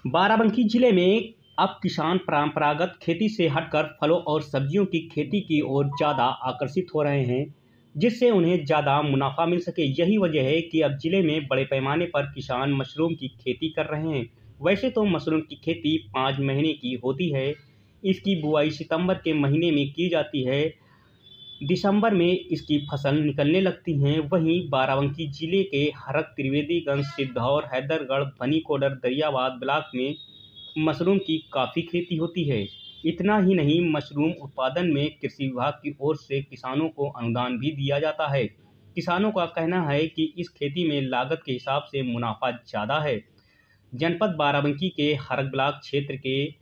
बाराबंकी जिले में अब किसान परंपरागत खेती से हटकर फलों और सब्जियों की खेती की ओर ज़्यादा आकर्षित हो रहे हैं, जिससे उन्हें ज़्यादा मुनाफा मिल सके। यही वजह है कि अब जिले में बड़े पैमाने पर किसान मशरूम की खेती कर रहे हैं। वैसे तो मशरूम की खेती 5 महीने की होती है। इसकी बुआई सितंबर के महीने में की जाती है। दिसंबर में इसकी फसल निकलने लगती है। वहीं बाराबंकी जिले के हरक, त्रिवेदीगंज, सिद्धौर, हैदरगढ़, बनीकोडर, दरियाबाद ब्लॉक में मशरूम की काफ़ी खेती होती है। इतना ही नहीं, मशरूम उत्पादन में कृषि विभाग की ओर से किसानों को अनुदान भी दिया जाता है। किसानों का कहना है कि इस खेती में लागत के हिसाब से मुनाफा ज़्यादा है। जनपद बाराबंकी के हरक ब्लॉक क्षेत्र के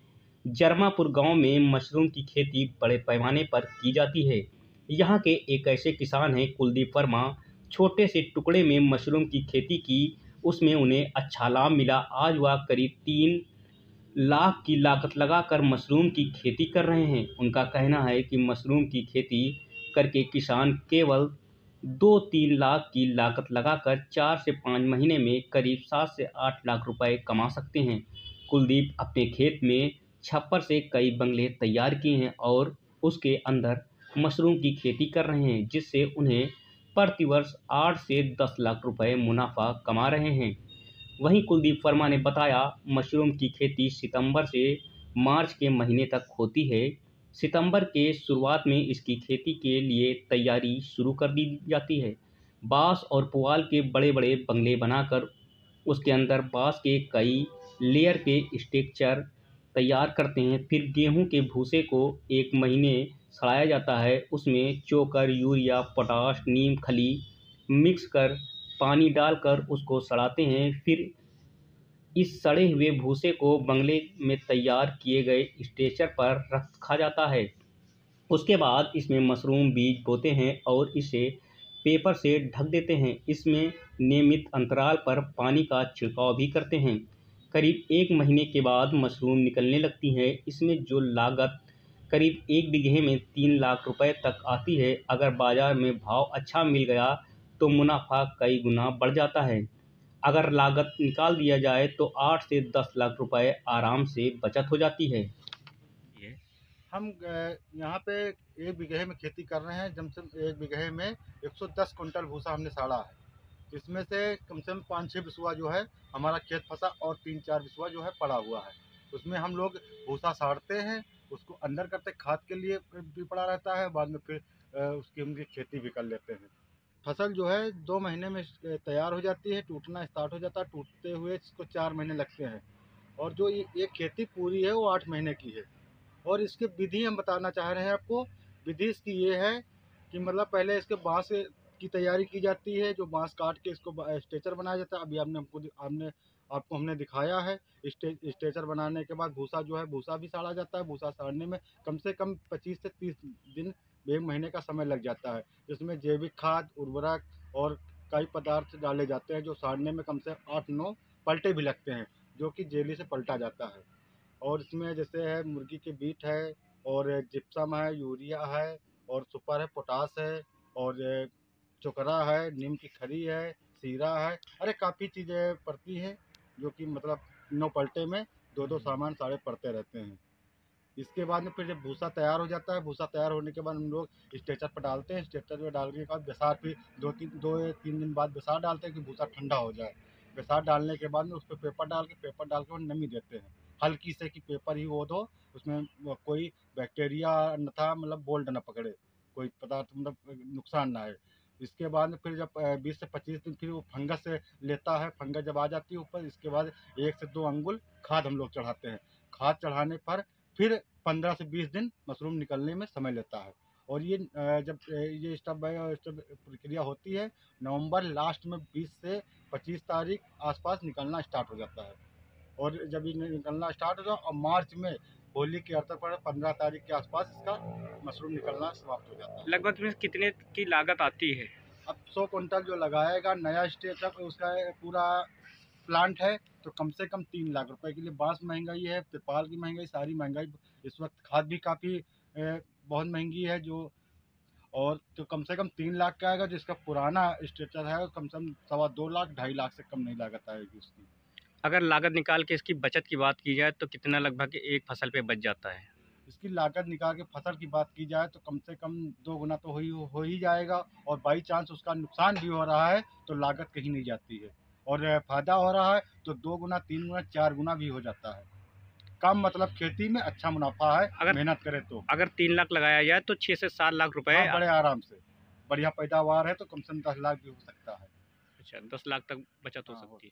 जरमापुर गांव में मशरूम की खेती बड़े पैमाने पर की जाती है। यहाँ के एक ऐसे किसान हैं, कुलदीप वर्मा। छोटे से टुकड़े में मशरूम की खेती की, उसमें उन्हें अच्छा लाभ मिला। आज वह करीब 3 लाख की लागत लगाकर मशरूम की खेती कर रहे हैं। उनका कहना है कि मशरूम की खेती करके किसान केवल 2-3 लाख की लागत लगाकर 4 से 5 महीने में करीब 7 से 8 लाख रुपए कमा सकते हैं। कुलदीप अपने खेत में छप्पर से कई बंगले तैयार किए हैं और उसके अंदर मशरूम की खेती कर रहे हैं, जिससे उन्हें प्रतिवर्ष 8 से 10 लाख रुपए मुनाफा कमा रहे हैं। वहीं कुलदीप वर्मा ने बताया, मशरूम की खेती सितंबर से मार्च के महीने तक होती है। सितंबर के शुरुआत में इसकी खेती के लिए तैयारी शुरू कर दी जाती है। बांस और पुआल के बड़े-बड़े बंगले बनाकर उसके अंदर बांस के कई लेयर के स्ट्रक्चर तैयार करते हैं। फिर गेहूं के भूसे को 1 महीने सड़ाया जाता है। उसमें चोकर, यूरिया, पोटाश, नीम खली मिक्स कर पानी डालकर उसको सड़ाते हैं। फिर इस सड़े हुए भूसे को बंगले में तैयार किए गए स्ट्रेचर पर रखा जाता है। उसके बाद इसमें मशरूम बीज बोते हैं और इसे पेपर से ढक देते हैं। इसमें नियमित अंतराल पर पानी का छिड़काव भी करते हैं। करीब 1 महीने के बाद मशरूम निकलने लगती है। इसमें जो लागत करीब 1 बीघे में 3 लाख रुपए तक आती है। अगर बाजार में भाव अच्छा मिल गया तो मुनाफा कई गुना बढ़ जाता है। अगर लागत निकाल दिया जाए तो 8 से 10 लाख रुपए आराम से बचत हो जाती है। हम यहाँ पे 1 बीघे में खेती कर रहे हैं। जम से 1 बीघे में 110 कुंटल भूसा हमने साड़ा है। इसमें से कम से कम 5-6 बिस्वा जो है हमारा खेत फंसा और 3-4 बिस्वा जो है पड़ा हुआ है। उसमें हम लोग भूसा साड़ते हैं, उसको अंदर करते, खाद के लिए भी पड़ा रहता है, बाद में फिर उसकी हम खेती भी कर लेते हैं। फसल जो है 2 महीने में तैयार हो जाती है, टूटना स्टार्ट हो जाता है। टूटते हुए इसको 4 महीने लगते हैं और जो ये खेती पूरी है वो 8 महीने की है। और इसकी विधि हम बताना चाह रहे हैं आपको। विधि इसकी ये है कि मतलब पहले इसके बाँस की तैयारी की जाती है, जो बाँस काट के इसको स्ट्रेचर बनाया जाता है। अभी आपको हमने दिखाया है। स्ट्रेचर बनाने के बाद भूसा जो है, भूसा भी साड़ा जाता है। भूसा साड़ने में कम से कम 25 से 30 दिन, 1 महीने का समय लग जाता है। जिसमें जैविक खाद, उर्वरक और कई पदार्थ डाले जाते हैं, जो साड़ने में कम से 8-9 पलटे भी लगते हैं, जो कि जेली से पलटा जाता है। और इसमें जैसे है मुर्गी के बीट है और जिप्सम है, यूरिया है और सुपर है, पोटास है और चोकरा है, नीम की खली है, सीरा है। अरे काफ़ी चीज़ें पड़ती हैं, जो कि मतलब 9 पलटे में 2-2 सामान सारे पड़ते रहते हैं। इसके बाद में फिर जब भूसा तैयार हो जाता है, भूसा तैयार होने के बाद हम लोग स्ट्रेचर पर डालते हैं। स्ट्रेचर में डालने के बाद बेसार फिर 2-3 दिन बाद बेसार डालते हैं कि भूसा ठंडा हो जाए। बेसार डालने के बाद में उस पर पेपर डाल के वो नमी देते हैं हल्की से, कि पेपर ही वो दो, उसमें कोई बैक्टीरिया न था, मतलब बोल्ड न पकड़े, कोई पदार्थ मतलब नुकसान ना आए। इसके बाद में फिर जब 20 से 25 दिन फिर वो फंगस से लेता है। फंगस जब आ जाती है ऊपर, इसके बाद 1 से 2 अंगुल खाद हम लोग चढ़ाते हैं। खाद चढ़ाने पर फिर 15 से 20 दिन मशरूम निकलने में समय लेता है। और ये जब ये स्टेप बाय स्टेप प्रक्रिया होती है, नवंबर लास्ट में 20 से 25 तारीख आसपास निकलना स्टार्ट हो जाता है। और जब ये निकलना स्टार्ट होगा और मार्च में होली के अवसर पर 15 तारीख के आसपास इसका मशरूम निकलना समाप्त हो जाता है। लगभग इसमें कितने की लागत आती है? अब 100 कुंटल जो लगाएगा नया स्टेज तक, उसका पूरा प्लांट है तो कम से कम 3 लाख रुपए के लिए। बांस महंगाई है, तिरपाल की महंगाई, सारी महंगाई इस वक्त, खाद भी काफ़ी बहुत महंगी है जो। और तो कम से कम 3 लाख का आएगा। जिसका पुराना स्ट्रक्चर है कम से कम 2.25 लाख, 2.5 लाख से कम नहीं लागत आएगी उसकी। अगर लागत निकाल के इसकी बचत की बात की जाए तो कितना लगभग एक फसल पे बच जाता है? इसकी लागत निकाल के फसल की बात की जाए तो कम से कम 2 गुना तो हो ही जाएगा, और बाई चांस उसका नुकसान भी हो रहा है तो लागत कहीं नहीं जाती है, और फ़ायदा हो रहा है तो 2 गुना, 3 गुना, 4 गुना भी हो जाता है। कम मतलब खेती में अच्छा मुनाफा है अगर मेहनत करें तो। अगर 3 लाख लगाया जाए तो 6 से 7 लाख रुपए। हाँ, बड़े आराम से। बढ़िया पैदावार है तो कम से कम 10 लाख भी हो सकता है। अच्छा, 10 लाख तक बचत हो हाँ, सकती है।